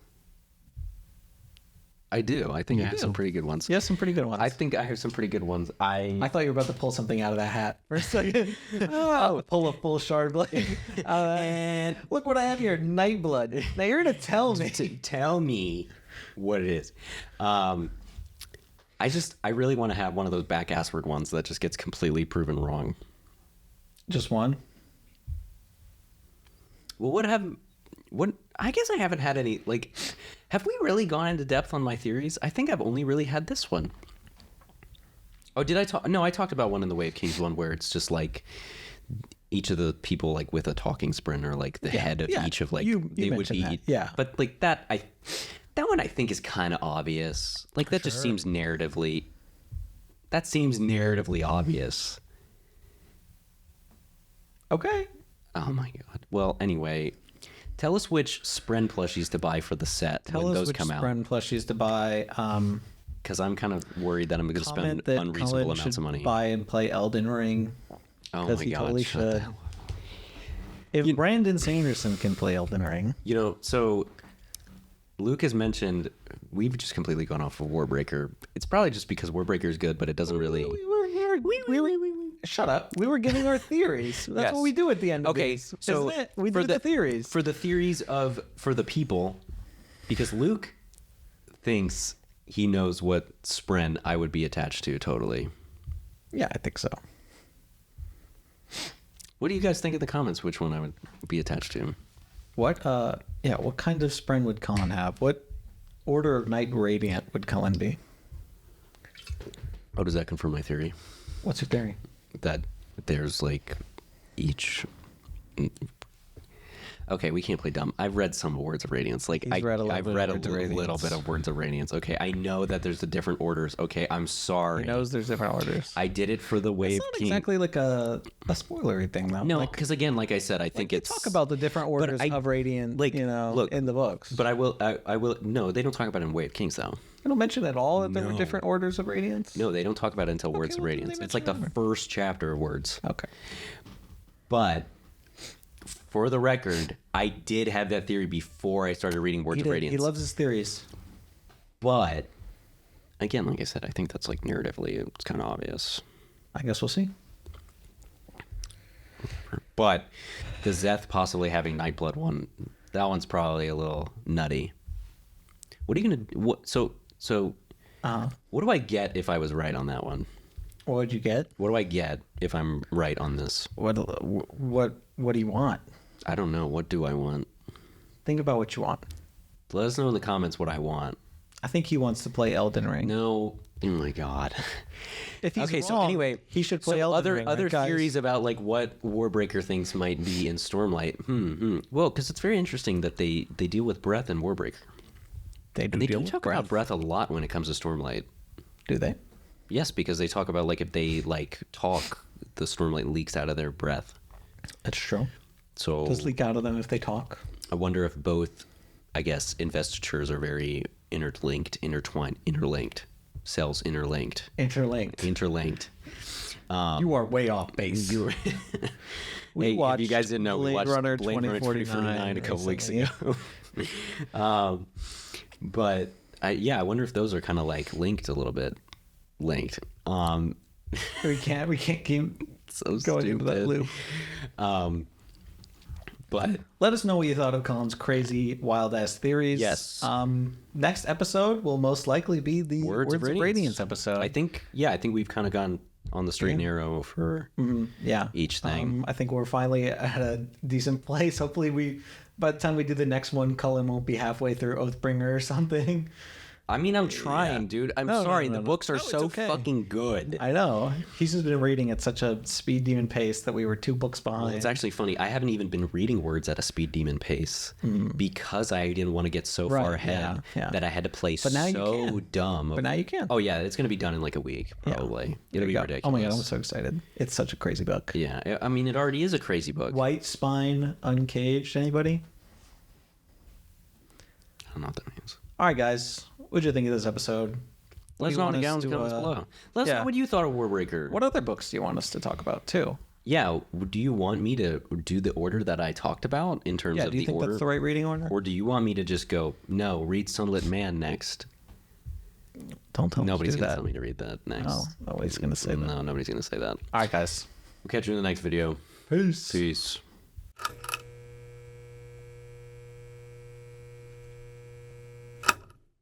I do. I think I have some pretty good ones. You have some pretty good ones. I think I have some pretty good ones. I thought you were about to pull something out of that hat for a second. Pull a full Shardblade. And look what I have here, Nightblood. Now you're gonna tell me. Tell me what it is. I really want to have one of those back assward ones that just gets completely proven wrong. Just one? Well, I guess I haven't had any, have we really gone into depth on my theories? I think I've only really had this one. Oh, did I talk? No, I talked about one in the Wave Kings one where it's just each of the people with a talking sprint or the head of each of you they would be. That. Yeah. But that one I think is kind of obvious. That just seems narratively. That seems narratively obvious. Okay. Oh my god. Well, anyway, Tell us which Spren plushies to buy for the set when those come out. Tell us which Spren plushies to buy. Because I'm kind of worried that I'm going to spend unreasonable amounts of money. Buy and play Elden Ring. Oh my he god! Totally should. If Brandon Sanderson can play Elden Ring, so Luke has mentioned we've just completely gone off of Warbreaker. It's probably just because Warbreaker is good, but it doesn't really. Shut up. We were giving our theories. That's what we do at the end of these. So we do the theories. For the theories for the people, because Luke thinks he knows what Spren I would be attached to totally. Yeah, I think so. What do you guys think in the comments? Which one I would be attached to? What kind of Spren would Cullen have? What order of Knight Radiant would Cullen be? Oh, does that confirm my theory? What's your theory? That there's like each. Okay, we can't play dumb. I've read some Words of Radiance. Like I've read a little bit of Words of Radiance. Okay, I know that there's the different orders. Okay, I'm sorry. He knows there's different orders. I did it for the Wave It's not King. exactly like a spoilery thing, though. No, because again, like I said, I think it's talk about the different orders of Radiant, look, in the books. But I will. No, they don't talk about it in Wave Kings though. They don't mention at all that there were different orders of Radiance. No, they don't talk about it until Words of Radiance. It's like the first chapter of Words. Okay, but. For the record, I did have that theory before I started reading Words of Radiance. He loves his theories. But, again, like I said, I think that's like narratively, it's kind of obvious. I guess we'll see. But the Zeth possibly having Nightblood one, that one's probably a little nutty. What are you going to... So, what do I get if I was right on that one? What would you get? What do I get if I'm right on this? What do you want? I don't know. What do I want? Think about what you want. Let us know in the comments what I want. I think he wants to play Elden Ring. No. Oh my god. If he's wrong, so anyway, he should play Elden Ring. Other right, theories about like what Warbreaker things might be in Stormlight. Well, because it's very interesting that they deal with breath in Warbreaker. They do talk about breath a lot when it comes to Stormlight. Do they? Yes, because they talk about like if they like talk, the Stormlight leaks out of their breath. That's true. So does leak out of them if they talk. I wonder if both, I guess, investitures are very interlinked, intertwined, interlinked, cells interlinked. Interlinked. You are way off base. Hey, if you guys didn't know, we watched Runner Blade Runner 2049 a couple weeks ago. But I wonder if those are kind of like linked a little bit. We can't keep so going into that loop. But let us know what you thought of Cullen's crazy, wild ass theories. Yes. Next episode will most likely be the Words of Radiance episode. I think we've kind of gone on the straight and narrow for each thing. I think we're finally at a decent place. Hopefully by the time we do the next one, Cullen won't be halfway through Oathbringer or something. I mean, I'm trying, dude. I'm sorry. The books are so fucking good. I know. He's just been reading at such a speed demon pace that we were 2 books behind. Well, it's actually funny. I haven't even been reading Words at a speed demon pace because I didn't want to get so far ahead that I had to play dumb. But now you can. Oh, yeah. It's going to be done in like a week, probably. It'll be ridiculous. Oh, my God. I'm so excited. It's such a crazy book. Yeah. I mean, it already is a crazy book. White Spine Uncaged. Anybody? I don't know what that means. All right, guys. What did you think of this episode? Let us know in the comments below. Let us know what you thought of Warbreaker. What other books do you want us to talk about, too? Yeah, do you want me to do the order that I talked about in terms of the order? Do you think that's the right reading order? Or do you want me to just go, no, read Sunlit Man next? Don't tell me Nobody's going to tell me to read that next. No, nobody's going to say that. No, nobody's going to say that. All right, guys. We'll catch you in the next video. Peace. Peace.